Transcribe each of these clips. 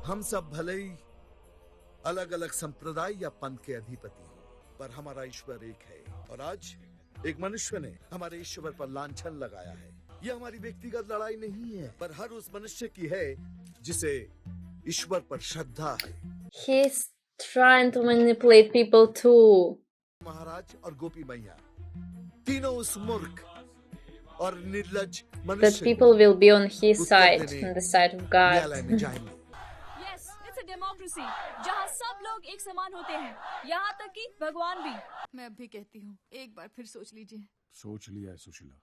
हम सब भले ही अलग अलग संप्रदाय या पंथ के अधिपति हो, पर हमारा ईश्वर एक है। और आज एक मनुष्य ने हमारे ईश्वर पर लांछन लगाया है। ये हमारी व्यक्तिगत लड़ाई नहीं है, पर हर उस मनुष्य की है जिसे ईश्वर पर श्रद्धा है। He's trying to manipulate people too. महाराज और गोपी मैया तीनों उस मूर्ख और निर्लज That मनुष्य people will be on his Uttar side, देने on the side of God. न्यायालय में जाएंगे। Yes, it's a democracy, जहाँ सब लोग एक समान होते हैं, यहाँ तक कि भगवान भी। मैं अब भी कहती हूँ, एक बार फिर सोच लीजिए। सोच लिया है सुशीला।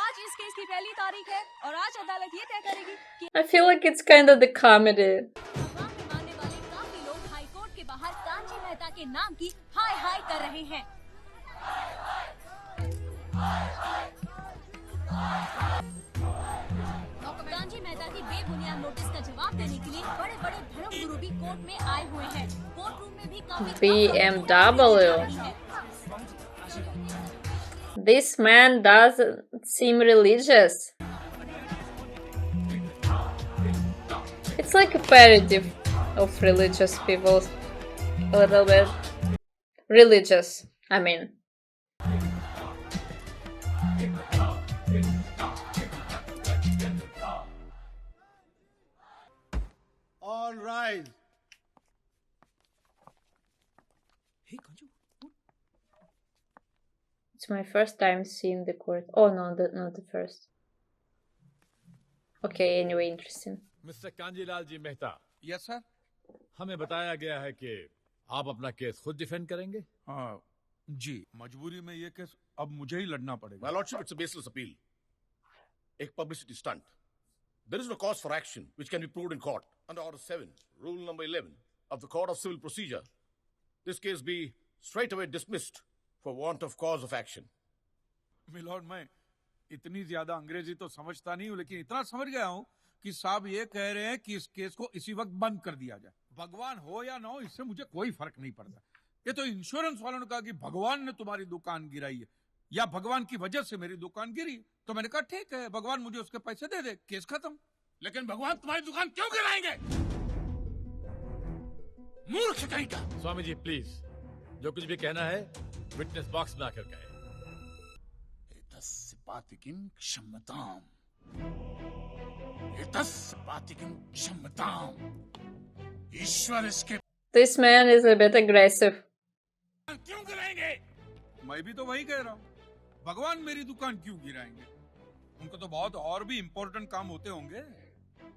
आज इस केस की पहली तारीख है और आज अदालत ये तय करेगी कि I feel like it's kind of the comedy. भगवान के मानने वाले काफी लोग हाई कोर्ट के बाहर कांची मेहता के नाम की हाय हाय कर रहे हैं। कांची मेहता की बेबुनियाद नोटिस का जवाब देने के लिए बड़े बड़े धर्म गुरु भी कोर्ट में आए हुए हैं। कोर्ट रूम में भी काफी BMW. This man doesn't seem religious. It's like a parody of religious people. A little bit. Religious, I mean. All rise. Hey, Kanju. It's my first time seeing the court. Oh no, not the first. Okay, anyway, interesting. Mister Kanjilal ji Mehta, yes sir. हमें बताया गया है कि आप अपना case खुद defend करेंगे। हाँ जी, मजबूरी में ये केस अब मुझे ही लड़ना पड़ेगा। My lordship, it's a baseless appeal. A publicity stunt. There is no cause for action which can be proved in court. Under Order 7, Rule number 11 of the Court of Civil Procedure, this case be straightaway dismissed for want of cause of action. My lord, मैं इतनी ज्यादा अंग्रेजी तो समझता नहीं हूँ, लेकिन इतना समझ गया हूँ कि साहब ये कह रहे हैं कि इस केस को इसी वक्त बंद कर दिया जाए। भगवान हो या ना हो, इससे मुझे कोई फर्क नहीं पड़ता। ये तो इंश्योरेंस वालों ने कहा कि भगवान ने तुम्हारी दुकान गिराई है या भगवान की वजह से मेरी दुकान गिरी, तो मैंने कहा ठीक है, भगवान मुझे उसके पैसे दे दे, केस खत्म। लेकिन भगवान तुम्हारी दुकान क्यों गिराएंगे? मूर्ख कहीं का। स्वामी जी प्लीज, जो कुछ भी कहना है विटनेस बॉक्स में आकर कहें। एतस्पातिकिं क्षम्यताम्। एतस्पातिकिं क्षम्यताम्। ईश्वर इसके This man is a bit aggressive. क्यों गिराएंगे? मैं भी तो वही कह रहा हूँ, भगवान मेरी दुकान क्यों गिराएंगे? उनको तो बहुत और भी इम्पोर्टेंट काम होते होंगे।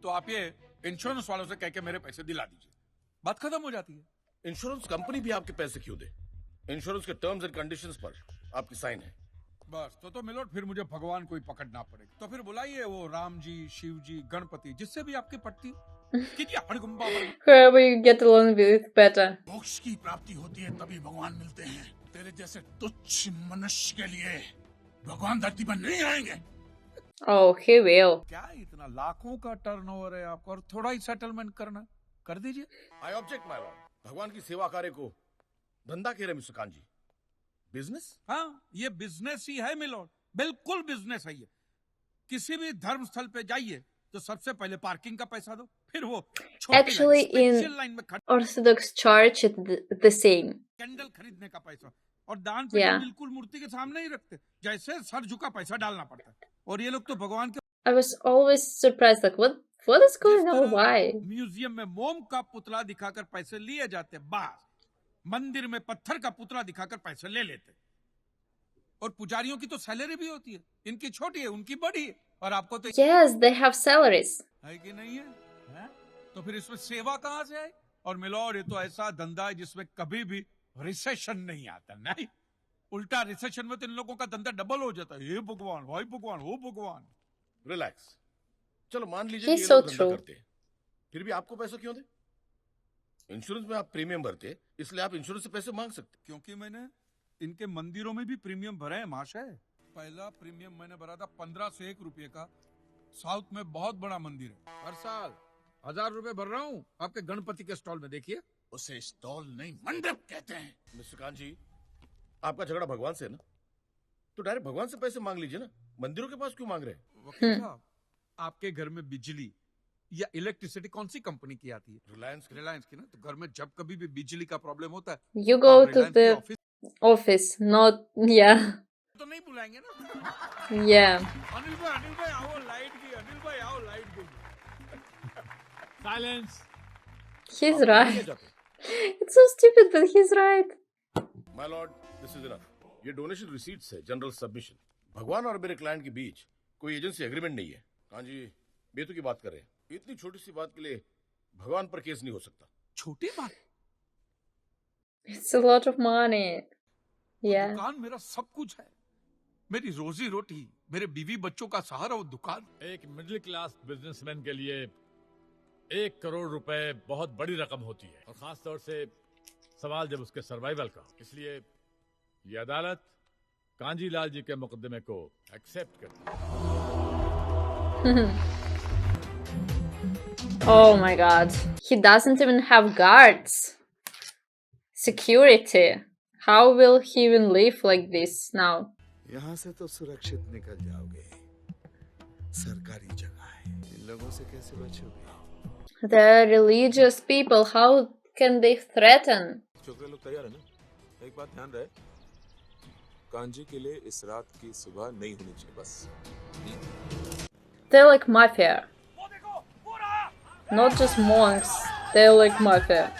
तो आप ये इंश्योरेंस वालों से कह के मेरे पैसे दिला दीजिए, बात खत्म हो जाती है। इंश्योरेंस कंपनी भी आपके पैसे क्यों दे? इंश्योरेंस के टर्म्स एंड कंडीशंस पर आपकी साइन है। बस तो मिलोट, फिर मुझे भगवान को ही पकड़ना पड़ेगा। तो फिर बुलाइए वो राम जी, शिव जी, गणपति, जिससे भी आपकी पट्टी। Whoever you get along with better. मोक्ष की प्राप्ति होती है तभी भगवान मिलते हैं। तेरे जैसे तुच्छ मनुष्य के लिए भगवान धरती पर नहीं आएंगे। Oh, he will. क्या इतना लाखों का टर्नओवर है आपको, और थोड़ा ही सेटलमेंट करना, कर दीजिए। I object my Lord. भगवान की सेवा कार्य को धंधा कह रहे मिस्टर कांजी, बिजनेस? हाँ, ये बिजनेस ही है मिलोट, बिल्कुल बिजनेस है ये। किसी भी धर्म स्थल पे जाइए तो सबसे पहले पार्किंग का पैसा दो, फिर वो Actually, in Orthodox Church, it's the same. Candle खरीदने का पैसा, और दान पेटी Yeah. बिल्कुल मूर्ति के सामने ही रखते, जैसे सर झुका पैसा डालना पड़ता है। और ये लोग तो भगवान के I was always surprised, like, what is going on? Why? Museum में मोम का पुतला दिखाकर पैसे लिए जाते, बस मंदिर में पत्थर का पुतला दिखाकर पैसे ले लेते। और पुजारियों की तो सैलरी भी होती है, इनकी छोटी है, उनकी बड़ी है, और आपको तो Yes, they have salaries. है कि नहीं है, है? तो फिर इसमें सेवा कहाँ से आए? और मिलोर, ये तो ऐसा धंधा है जिसमें कभी भी रिसेशन नहीं आता। नहीं, उल्टा रिसेशन में तो इन लोगों का धंधा डबल हो जाता है। हे भगवान, भाई भगवान, हो भगवान। रिलैक्स, चलो मान लीजिए He's ये so लोग धंधा true. करते हैं, फिर भी आपको पैसा क्यों दे? इंश्योरेंस में आप प्रीमियम भरते, इसलिए आप इंश्योरेंस से पैसे मांग सकते। क्योंकि मैंने इनके मंदिरों में भी प्रीमियम भरे हैं महाशय। पहला प्रीमियम मैंने भरा था 1501 रुपये का। साउथ में बहुत बड़ा मंदिर है, हर साल 1000 रुपए भर रहा हूँ आपके गणपति के स्टॉल में। देखिए, उसे स्टॉल नहीं मंडप कहते हैं। मिस्टर कांत जी, आपका झगड़ा भगवान से है ना, तो डायरेक्ट भगवान से पैसे मांग लीजिए ना, मंदिरों के पास क्यों मांग रहे हैं? वकील साहब, आपके घर में बिजली या इलेक्ट्रिसिटी कौन सी कंपनी की आती है? रिलायंस रिलायंस की ना। तो घर में जब कभी भी बिजली का प्रॉब्लम होता है You तो go आप to रिलायंस the के ऑफिस office, not yeah, तो नहीं बुलाएंगे ना। yeah. अनिल भाई आओ, लाइट गई। अनिल भाई आओ, लाइट गई। साइलेंस। He's नहीं right. जाते। It's so stupid, but he's right. My Lord, this is enough. ये डोनेशन रिसीट्स है, जनरल सबमिशन। भगवान और मेरे क्लाइंट के बीच कोई एजेंसी एग्रीमेंट नहीं है। हाँ जी, बेतु की बात कर रहे हैं। इतनी छोटी सी बात के लिए भगवान पर केस नहीं हो सकता। छोटी बात। It's a lot of money. Yeah. दुकान मेरा सब कुछ है, मेरी रोजी रोटी, मेरे बीवी बच्चों का सहारा वो दुकान। एक मिडिल क्लास बिजनेसमैन के लिए 1 करोड़ रुपए बहुत बड़ी रकम होती है, और खास तौर से सवाल जब उसके सर्वाइवल का। इसलिए ये अदालत कांजी लाल जी के मुकदमे को एक्सेप्ट करती है। Oh my god. He doesn't even have guards. Security. How will he even live like this now? यहाँ से तो सुरक्षित निकल जाओगे, सरकारी जगह है। इन लोगों से कैसे बचोगे? The religious people, how can they threaten? छोकरे लोग तैयार है ना? एक बात ध्यान रहे, कांजी के लिए इस रात की सुबह नहीं होनी चाहिए बस। They're like mafia. Not just monks, they're like mafia.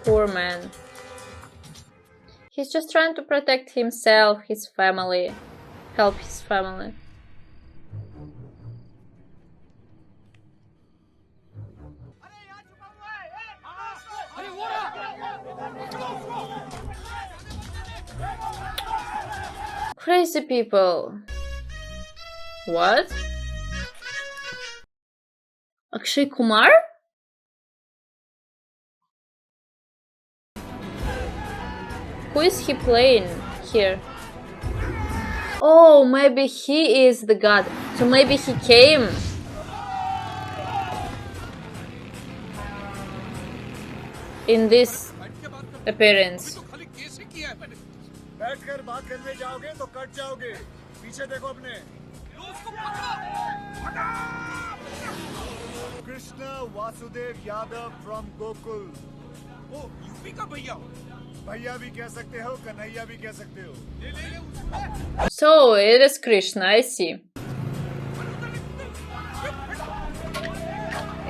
Poor man. He's just trying to protect himself, his family, help his family. Crazy people. What? Akshay Kumar? Who is he playing here? Oh, maybe he is the god. So maybe he came. In this appearance. तो खाली case ही किया है मैंने। बैठकर बात करने जाओगे तो कट जाओगे। पीछे देखो अपने। कृष्ण वासुदेव यादव फ्रॉम गोकुल। ओ यूपी का भैया हो। भैया भी कह सकते हो, कन्हैया भी कह सकते हो। So it is Krishna, I see.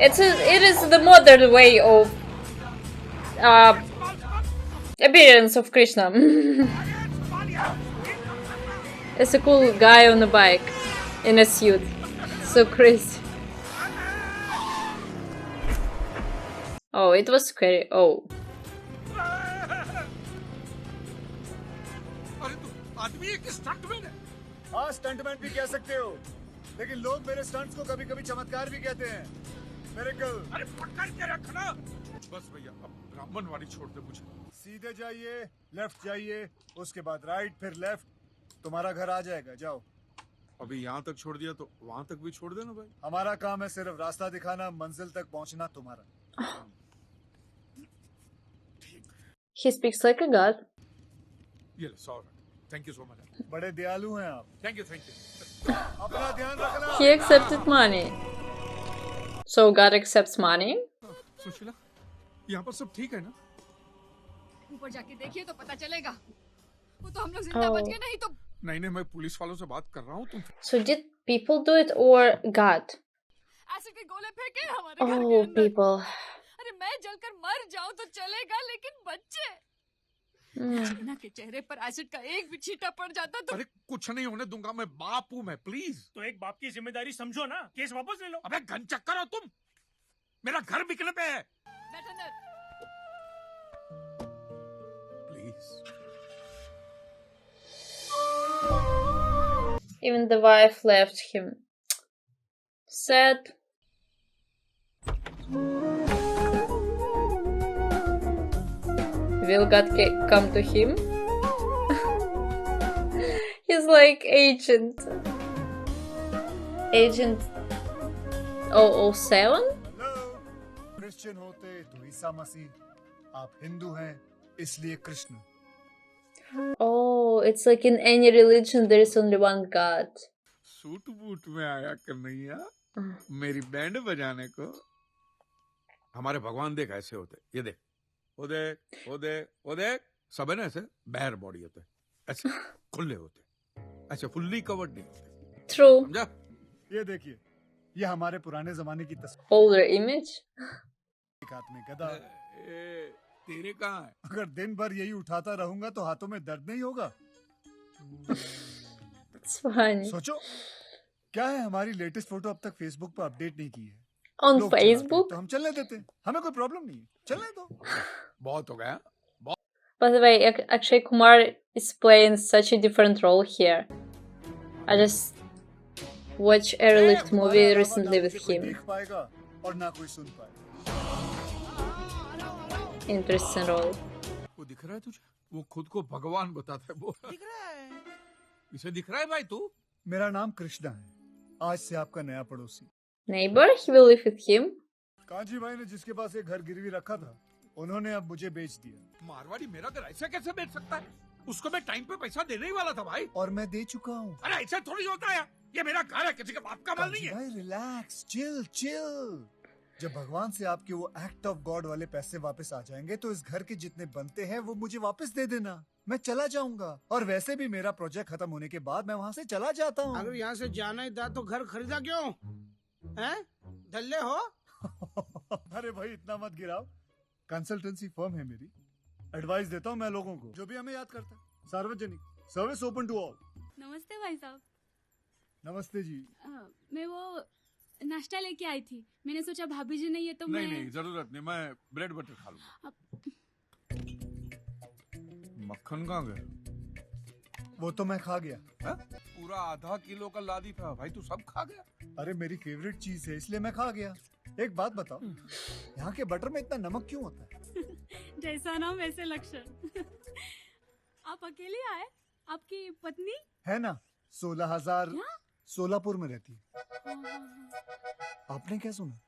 It is the modern way of appearance of Krishna. It's a cool guy on a bike in a suit. So crazy. Oh, it was scary. Oh. अरे तू आदमी एक stuntman है। हाँ, stuntman भी कह सकते हो, लेकिन लोग मेरे स्टंट्स को कभी-कभी चमत्कार भी कहते हैं। मिरेकल। अरे पकड़ के रखना। बस भैया, अब ब्राह्मणवाड़ी छोड़ दे मुझे। सीधे जाइए, लेफ्ट जाइए, उसके बाद राइट, फिर लेफ्ट, तुम्हारा घर आ जाएगा। जाओ। अभी यहाँ तक छोड़ दिया तो वहाँ तक भी छोड़ देना भाई। हमारा काम है सिर्फ रास्ता दिखाना, मंजिल तक पहुंचना तुम्हारा। He speaks like a god. ये लो, sorry, thank you so much. बड़े दयालु हैं आप। Thank you. अपना ध्यान रखना। He accepted money. So God accepts money? Sushila, यहाँ पर सब ठीक है ना? ऊपर जाके देखिए तो पता चलेगा। वो तो हम लोग जिंदा बच गए, नहीं तो। नहीं, मैं पुलिस वालों से बात कर रहा हूँ। तुम So did people do it or God? Acid के गोले फेंके हमारे घर के Oh, अंदर। people. अरे मैं जलकर मर जाऊं तो चलेगा, लेकिन बच्चे। जीना के चेहरे पर एसिड का एक भी छींटा पड़ जाता तो। अरे कुछ नहीं होने दूंगा, मैं बाप हूँ मैं, प्लीज। तो एक बाप की जिम्मेदारी समझो ना, केस वापस ले लो। अबे घन चक्कर हो तुम, मेरा घर बिकने पे है। बैठ अंदर। Please. Even the wife left him. Sad. Will God come to him? He's like Agent 007? Hello, Christian होते तो ईसा मसीह, आप हिंदू हैं इसलिए Krishna. Oh, it's like in any religion there is only one God. Suit boot में आया कन्हैया मेरी बैंड बजाने को। हमारे भगवान देख ऐसे होते, ये देख, वो देख, वो देख, वो देख, सब है ना ऐसे बेयर बॉडी होते, ऐसे खुले होते, ऐसे फुल्ली कवर्ड नहीं होते। True. समझा? ये देखिए, ये हमारे पुराने जमाने की तस्वीर। Older image. एक हाथ में गदा। तेरे कहाँ है? अगर दिन भर यही उठाता रहूंगा तो हाथों में दर्द नहीं होगा। It's funny. सोचो, क्या है हमारी लेटेस्ट फोटो अब तक फेसबुक पर अपडेट नहीं की है। On लोग चलाते हैं, Facebook? तो हम चलने देते हैं, हमें कोई प्रॉब्लम नहीं है, चलने दो। बहुत हो गया। By the way, Akshay Kumar is playing such a different role here. I just watched a relieved movie recently with him. देख पाएगा और ना कोई सुन पाएगा। Interesting role. वो दिख रहा है तुझे? वो खुद को भगवान बताता है वो। दिख रहा है। इसे दिख रहा है भाई तू? मेरा नाम कृष्णा है, आज से आपका नया पड़ोसी। Neighbor, he will live with him. Kanchi भाई ने जिसके पास एक घर गिरवी रखा था, उन्होंने अब मुझे बेच दिया। मारवाड़ी मेरा घर ऐसे कैसे बेच सकता है? उसको मैं टाइम पे पैसा देने ही वाला था भाई। और मैं दे चुका हूँ। अरे ऐसा थोड़ी होता है, ये मेरा घर है, किसी के बाप का माल नहीं है। भाई रिलैक्स, चिल चिल। जब भगवान से आपके वो एक्ट ऑफ गॉड वाले पैसे वापस आ जाएंगे तो इस घर के जितने बनते हैं वो मुझे वापस दे देना, मैं चला जाऊंगा। और वैसे भी मेरा प्रोजेक्ट खत्म होने के बाद मैं वहाँ से चला जाता हूँ। अगर यहाँ से जाना ही था तो घर खरीदा क्यों? हैं? धल्ले हो? अरे भाई इतना मत गिराओ, कंसल्टेंसी फर्म है मेरी, एडवाइस देता हूँ मैं लोगों को जो भी हमें याद करता है। सार्वजनिक सर्विस ओपन टू ऑल। नमस्ते भाई साहब। नमस्ते जी। मैं वो नाश्ता लेके आई थी, मैंने सोचा भाभी जी नहीं है तो नहीं मैं नहीं जरूरत नहीं, मैं ब्रेड बटर खा लूंगा। मक्खन कहाँ गया? वो तो मैं खा गया। है? पूरा आधा किलो का लादी था भाई, तू सब खा गया? अरे मेरी फेवरेट चीज है इसलिए मैं खा गया। एक बात बताओ, यहाँ के बटर में इतना नमक क्यों होता है? जैसा नाम वैसे लक्षण। आप अकेले आए? आपकी पत्नी है ना, 16,000 सोलापुर में रहती है। आपने क्या सुना?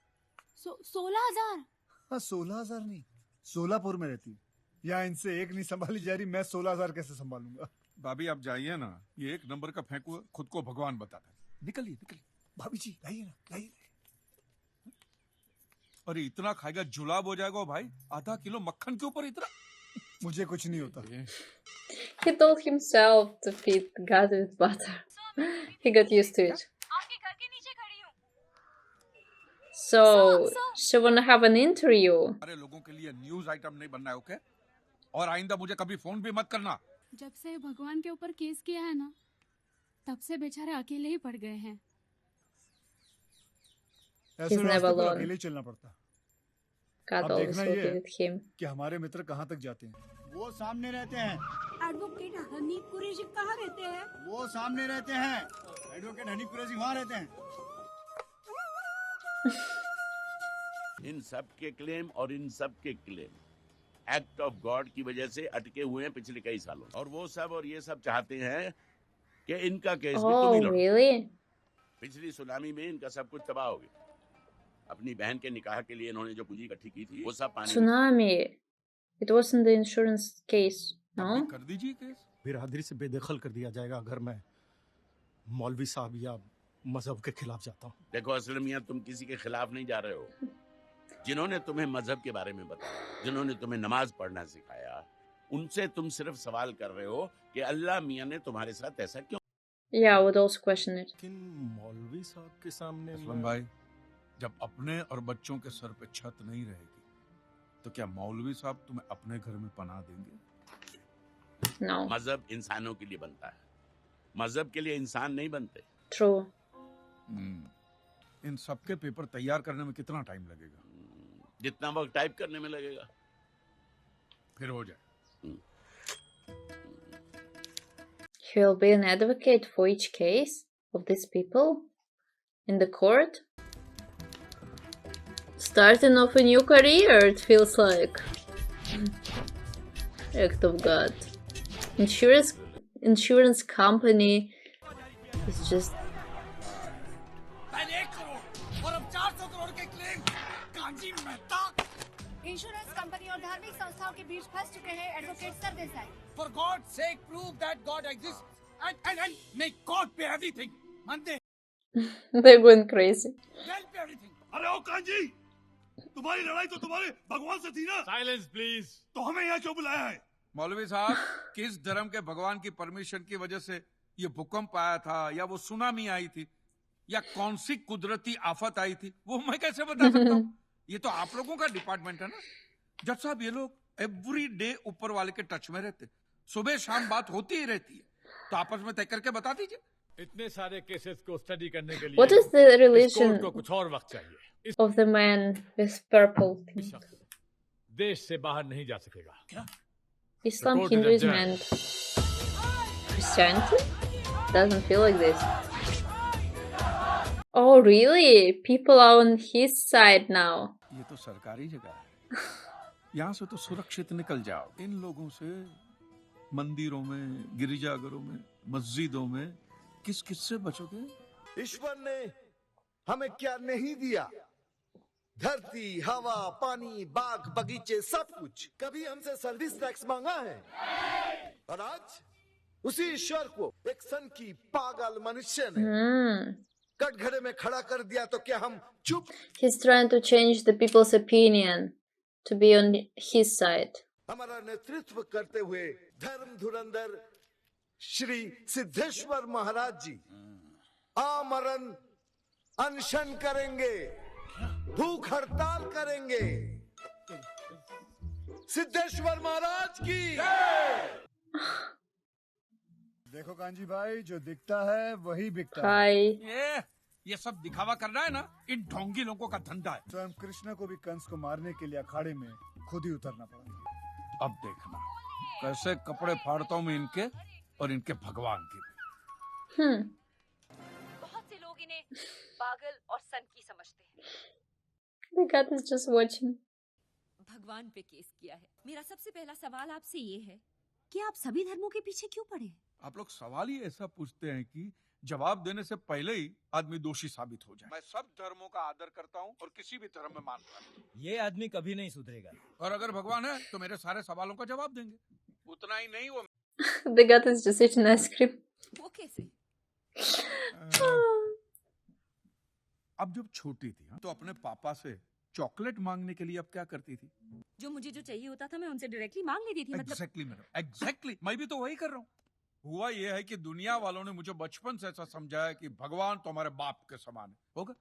16,000? हाँ 16,000 नहीं, सोलापुर में रहती है। यहाँ इनसे एक नहीं संभाली जा रही, मैं 16,000 कैसे संभालूंगा? भाभी आप जाइए ना, ये एक नंबर का फेंकू, खुद को भगवान बताता है। निकलिए निकलिए। भाभी जी लाइए ना, लाइए। अरे इतना खाएगा जुलाब हो जाएगा भाई, आधा किलो मक्खन के ऊपर इतना। मुझे कुछ नहीं होता। He told himself to feed God with butter. He got used to it. So she wanna have an interview. अरे लोगों के लिए न्यूज आइटम नहीं बनना है, ओके? और आइंदा मुझे कभी फोन भी मत करना। जब से भगवान के ऊपर केस किया है ना, तब से बेचारे अकेले ही पड़ गए हैं। ऐसे रास्ते पर अकेले चलना पड़ता। God always will be with him. कि हमारे मित्र कहाँ तक जाते हैं? वो सामने रहते हैं। एडवोकेट हनीफ कुरैशी कहाँ रहते हैं? वो सामने रहते हैं। एडवोकेट हनीफ कुरैशी वहाँ रहते हैं। इन सब के क्लेम और इन सब के क्लेम एक्ट ऑफ गॉड की वजह से अटके हुए हैं पिछले कई सालों, और वो सब और ये सब चाहते हैं कि इनका केस भी तुम ही लड़ो। Really? पिछली सुनामी में इनका सब कुछ तबाह हो गया। अपनी बहन के निकाह के लिए इन्होंने जो पूंजी इकट्ठी की थी वो सब पानी। Tsunami. It wasn't the insurance case, no? कर दीजिए केस। बिरादरी से बेदखल कर दिया जाएगा अगर मैं मौलवी साहब या मजहब के खिलाफ जाता हूँ। देखो असलम मियां, तुम किसी के खिलाफ नहीं जा रहे हो। जिन्होंने तुम्हें मजहब के बारे में बताया, जिन्होंने तुम्हें नमाज पढ़ना सिखाया, उनसे तुम सिर्फ सवाल कर रहे हो कि अल्लाह मियां ने तुम्हारे साथ ऐसा क्यों। Yeah, I would also question it. लेकिन मौलवी साहब के सामने असलम भाई, जब अपने और बच्चों के सर पे छत नहीं रहेगी तो क्या मौलवी साहब तुम्हें अपने घर में पनाह देंगे? No. मजहब इंसानों के लिए बनता है, मजहब के लिए इंसान नहीं बनते। True. इन सबके पेपर तैयार करने में कितना टाइम लगेगा? जितना वक्त टाइप करने में लगेगा फिर हो जाए। He will be an advocate for each case of these people in the court. Starting off a new career, it feels like. Act of God. Insurance company is just. Insurance company और धार्मिक संस्थाओं के बीच फंस चुके हैं advocate Sardesai. For God's sake, prove that God exists and make God pay everything. मानते हैं? They're going crazy. God pay everything. अरे ओ कांजी, तुम्हारी लड़ाई तो तुम्हारे भगवान से थी ना? Silence please. तो हमें यहाँ क्यों बुलाया है? मौलवी साहब, किस धर्म के भगवान की परमिशन की वजह से ये भूकंप आया था, या वो सुनामी आई थी, या कौन सी कुदरती आफत आई थी, वो मैं कैसे बता सकता हूँ? ये तो आप लोगों का डिपार्टमेंट है ना। जज साहब, ये लोग एवरी डे ऊपर वाले के टच में रहते, सुबह शाम बात होती ही रहती है, तो आपस में तय करके बता दीजिए। इतने सारे केसेस को स्टडी करने के लिए What is the relation को कुछ और वक्त चाहिए। of the man with purple thing? देश से बाहर नहीं जा सकेगा। क्या? Islam, Hinduism, and Christianity? Doesn't feel like this. Oh, really? People are on his side now. ये तो सरकारी जगह है, यहाँ से तो सुरक्षित निकल जाओ। इन लोगों से मंदिरों में, गिरिजाघरों में, मस्जिदों में किस किस से बचोगे? ईश्वर ने हमें क्या नहीं दिया? धरती, हवा, पानी, बाग, बगीचे, सब कुछ। कभी हमसे सर्विस टैक्स मांगा है? और आज उसी ईश्वर को एक सन की पागल मनुष्य ने कटघरे में खड़ा कर दिया, तो क्या हम चुप? He's trying to change the people's opinion to be on his side. हमारा नेतृत्व करते हुए धर्म धुरंधर श्री सिद्धेश्वर महाराज जी आमरण अनशन करेंगे, भूख हड़ताल करेंगे। सिद्धेश्वर महाराज की देखो कांजी भाई, जो दिखता है वही बिकता Hi. है। ये सब दिखावा करना है ना, इन ढोंगी लोगों का धंधा है। स्वयं कृष्ण को भी कंस को मारने के लिए अखाड़े में खुद ही उतरना पड़ा। अब देखना कैसे कपड़े फाड़ता हूँ मैं इनके और इनके भगवान के भी। बहुत से लोग इन्हें पागल और सनकी समझते हैं। The God is just watching. भगवान पे केस किया है। मेरा सबसे पहला सवाल आपसे ये है कि आप सभी धर्मों के पीछे क्यों पड़े? आप लोग सवाल ही ऐसा पूछते हैं कि जवाब देने से पहले ही आदमी दोषी साबित हो जाए। मैं सब धर्मों का आदर करता हूँ और किसी भी धर्म में मानता हूँ। ये आदमी कभी नहीं सुधरेगा। और अगर भगवान है तो मेरे सारे सवालों का जवाब देंगे। उतना ही नहीं, वो The God is just eating ice cream. वो कैसे? अब जब छोटी थी तो अपने पापा से चॉकलेट मांगने के लिए अब क्या करती थी? जो मुझे जो चाहिए होता था मैं उनसे डायरेक्टली मांग लेती थी। मतलब एग्जैक्टली मैडम, एग्जैक्टली। मैं भी तो वही कर रहा हूँ। हुआ ये है कि दुनिया वालों ने मुझे बचपन से ऐसा समझाया कि भगवान तो हमारे बाप के समान है, होगा।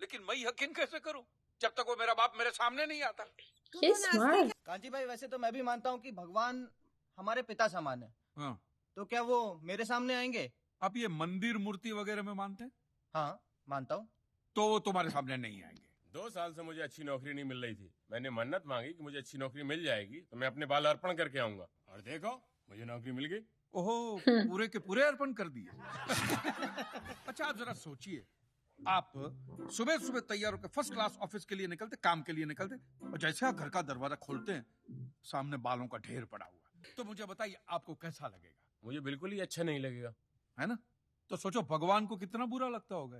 लेकिन मैं यकीन कैसे करूं जब तक वो मेरा बाप मेरे सामने नहीं आता? कांची भाई, वैसे तो मैं भी मानता हूँ कि भगवान हमारे पिता समान है। हाँ। तो क्या वो मेरे सामने आएंगे? आप ये मंदिर मूर्ति वगैरह में मानते हैं? हाँ, मानता हूँ। तो वो तुम्हारे सामने नहीं आएंगे। 2 साल से मुझे अच्छी नौकरी नहीं मिल रही थी। मैंने मन्नत मांगी कि मुझे अच्छी नौकरी मिल जाएगी तो मैं अपने बाल अर्पण करके आऊंगा, और देखो मुझे नौकरी मिल गई। ओहो, पूरे के पूरे अर्पण कर दिए। अच्छा, आप जरा सोचिए, आप सुबह सुबह तैयार होकर फर्स्ट क्लास ऑफिस के लिए निकलते, काम के लिए निकलते, और जैसे आप घर का दरवाजा खोलते हैं सामने बालों का ढेर पड़ा हुआ। तो मुझे बताइए आपको कैसा लगेगा? मुझे बिल्कुल ही अच्छा नहीं लगेगा, है ना? तो सोचो भगवान को कितना बुरा लगता होगा।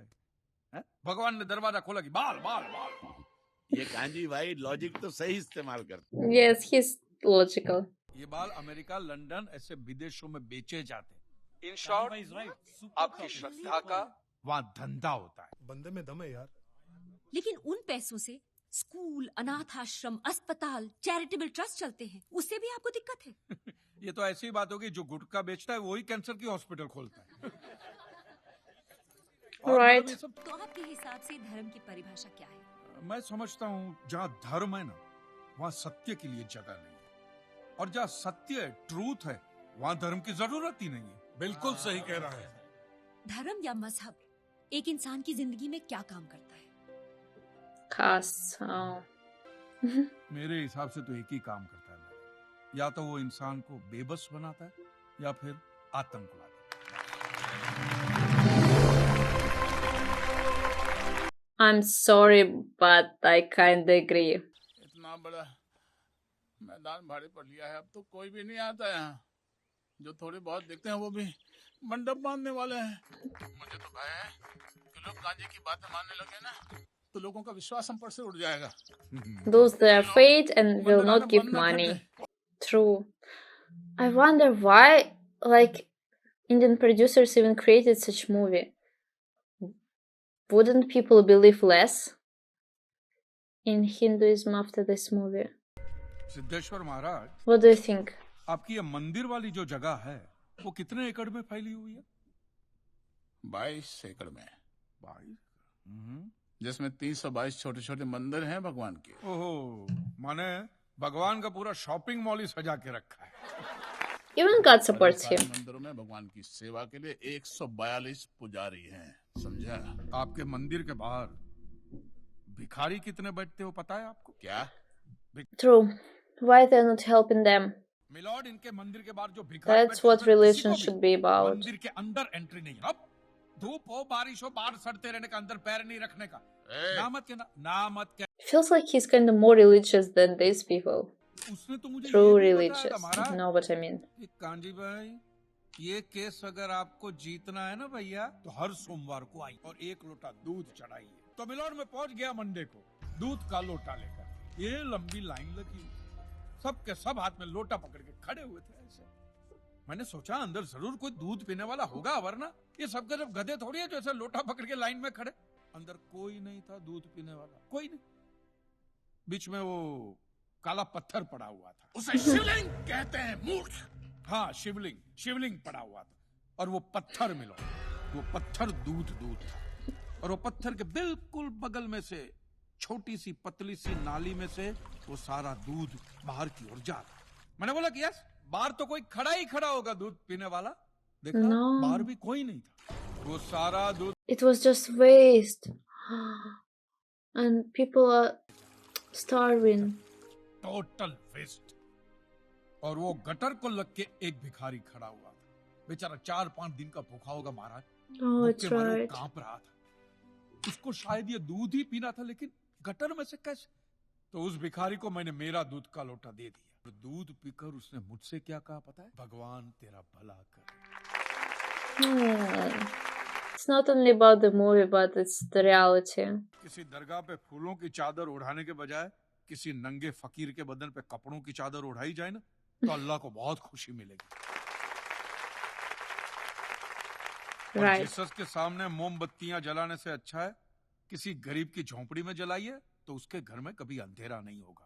है? भगवान ने दरवाजा खोला कि बाल बाल बाल बाल। ये कांजी भाई लॉजिक तो सही इस्तेमाल करते। Yes, he's logical. ये बाल अमेरिका, लंदन ऐसे विदेशों में बेचे जाते हैं। इन शॉर्ट, आपकी श्रद्धा का वहाँ धंधा होता है। बंदे में दम है यार। लेकिन उन पैसों से स्कूल, अनाथ आश्रम, अस्पताल, चैरिटेबल ट्रस्ट चलते हैं, उससे भी आपको दिक्कत है? ये तो ऐसी बात होगी, जो गुटखा बेचता है वही कैंसर की हॉस्पिटल खोलता है। Right. तो आपके हिसाब से धर्म की परिभाषा क्या है? मैं समझता हूँ जहाँ धर्म है ना, वहाँ सत्य के लिए जगह नहीं है, और जहाँ सत्य है, ट्रूथ है, वहाँ धर्म की जरूरत ही नहीं है। बिल्कुल सही कह रहा है। धर्म या मजहब एक इंसान की जिंदगी में क्या काम करता है? खास। मेरे हिसाब से तो एक ही काम करता है, या तो वो इंसान को बेबस बनाता है या फिर आतंकवाद। I'm sorry, but I kind of agree. इतना बड़ा मैदान भाड़े पर लिया है, अब तो कोई भी नहीं आता यहाँ। जो थोड़े बहुत देखते हैं वो भी मंडप बांधने वाले हैं। मुझे तो भय है कि लोग कांजी की बातें मानने लगे ना, तो लोगों का विश्वास हम पर से उड़ जाएगा। Those that are afraid and will not give money. True. I wonder why, like, Indian producers even created such movie. Wouldn't people believe less in Hinduism after this movie? Siddheshwar Maharaj, What do you think? आपकी ये मंदिर वाली जो जगह है वो कितने एकड़ में फैली हुई है? 22 एकड़ में। 22? जिसमें 322 छोटे छोटे मंदिर हैं भगवान के। ओहो, माने भगवान का पूरा शॉपिंग मॉल ही सजा के रखा है। Even God supports him. मंदिरों में भगवान की सेवा के लिए 142 पुजारी हैं, समझा? आपके मंदिर के बाहर भिखारी कितने बैठते हो पता है आपको? क्या? True. Why they're not helping them? My lord, इनके मंदिर के बाहर जो भिखारी That's what religion should be about. मंदिर के अंदर एंट्री नहीं। अब धूप हो बारिश हो बाहर सड़ते रहने का, अंदर पैर नहीं रखने का। ना मत कहना, ना मत कहना। Feels like he's kind of more religious than these people. उसने तो मुझे True ये भी religious. बताया था, महाराज। Know what I mean? कि कांजी भाई, ये केस अगर आपको जीतना है ना भैया, तो हर सोमवार को आई और 1 लोटा दूध चढ़ाइए। तो मिलॉर्ड में पहुंच गया मंडे को दूध का लोटा लेकर। ये लंबी लाइन लगी, सबके सब हाथ में लोटा पकड़ के खड़े हुए थे ऐसे। मैंने सोचा अंदर जरूर कोई दूध पीने वाला होगा, वरना ये सबके सब गधे थोड़ी है जो ऐसे लोटा पकड़ के लाइन में खड़े। अंदर कोई नहीं था दूध पीने वाला, कोई नहीं। बीच में वो काला पत्थर पड़ा हुआ था, उसे शिवलिंग कहते हैं, मूर्ख। हाँ, शिवलिंग पड़ा हुआ था और वो पत्थर मिला, वो पत्थर दूध था। और वो पत्थर के बिल्कुल बगल में से छोटी सी पतली सी नाली में से वो सारा दूध बाहर की ओर जा रहा। मैंने बोला कि यस, बाहर तो कोई खड़ा ही खड़ा होगा दूध पीने वाला। देखा, No. बाहर भी कोई नहीं था। वो सारा दूध It was just waste. And people are starving. Total waste. और वो गटर को लग के एक भिखारी खड़ा हुआ था, बेचारा 4-5 दिन का भूखा होगा महाराज। Oh, it's भूखे मारे right. कांप रहा था। उसको शायद ये दूध ही पीना था, लेकिन गटर में से कैसे? तो उस भिखारी को मैंने मेरा दूध का लोटा दे दिया। दूध पीकर उसने मुझसे क्या कहा पता है? भगवान तेरा भला करे। It's not only about the movie, but it's the reality. किसी दरगाह पे फूलों की चादर ओढ़ाने के बजाय किसी नंगे फकीर के बदन पे कपड़ों की चादर ओढ़ाई जाए ना, तो अल्लाह को बहुत खुशी मिलेगी। और Right. जीसस के सामने मोमबत्तियां जलाने से अच्छा है किसी गरीब की झोंपड़ी में जलाइए, तो उसके घर में कभी अंधेरा नहीं होगा।